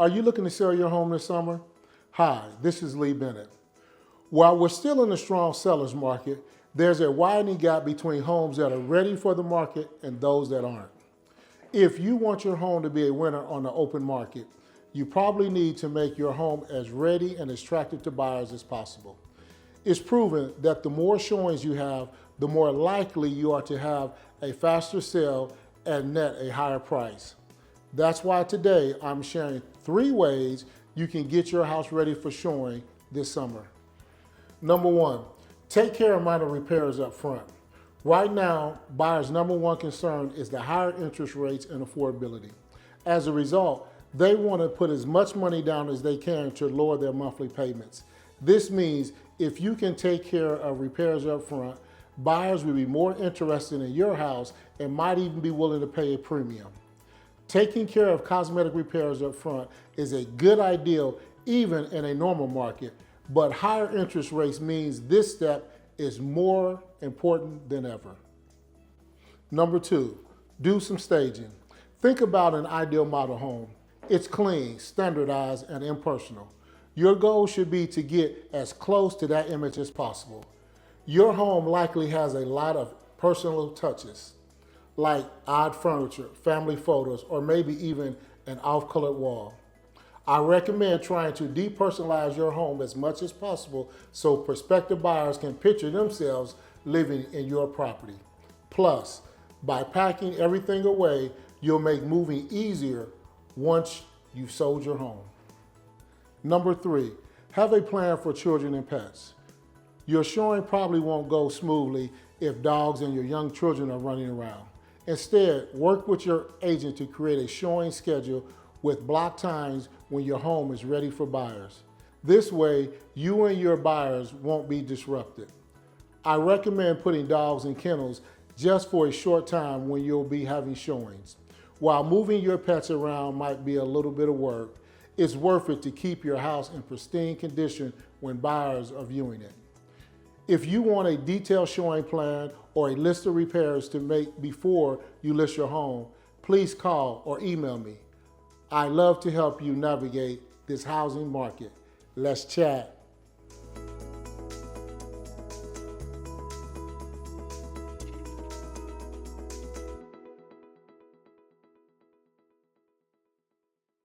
Are you looking to sell your home this summer? Hi, this is Lee Bennett. While we're still in a strong seller's market, there's a widening gap between homes that are ready for the market and those that aren't. If you want your home to be a winner on the open market, you probably need to make your home as ready and attractive to buyers as possible. It's proven that the more showings you have, the more likely you are to have a faster sale and net a higher price. That's why today I'm sharing 3 ways you can get your house ready for showing this summer. Number 1, take care of minor repairs up front. Right now, buyers' number 1 concern is the higher interest rates and affordability. As a result, they want to put as much money down as they can to lower their monthly payments. This means if you can take care of repairs up front, buyers will be more interested in your house and might even be willing to pay a premium. Taking care of cosmetic repairs up front is a good idea even in a normal market, but higher interest rates means this step is more important than ever. Number 2, do some staging. Think about an ideal model home. It's clean, standardized, and impersonal. Your goal should be to get as close to that image as possible. Your home likely has a lot of personal touches, like odd furniture, family photos, or maybe even an off-colored wall. I recommend trying to depersonalize your home as much as possible so prospective buyers can picture themselves living in your property. Plus, by packing everything away, you'll make moving easier once you've sold your home. Number 3, have a plan for children and pets. Your showing probably won't go smoothly if dogs and your young children are running around. Instead, work with your agent to create a showing schedule with block times when your home is ready for buyers. This way, you and your buyers won't be disrupted. I recommend putting dogs in kennels just for a short time when you'll be having showings. While moving your pets around might be a little bit of work, it's worth it to keep your house in pristine condition when buyers are viewing it. If you want a detailed showing plan or a list of repairs to make before you list your home, please call or email me. I love to help you navigate this housing market. Let's chat.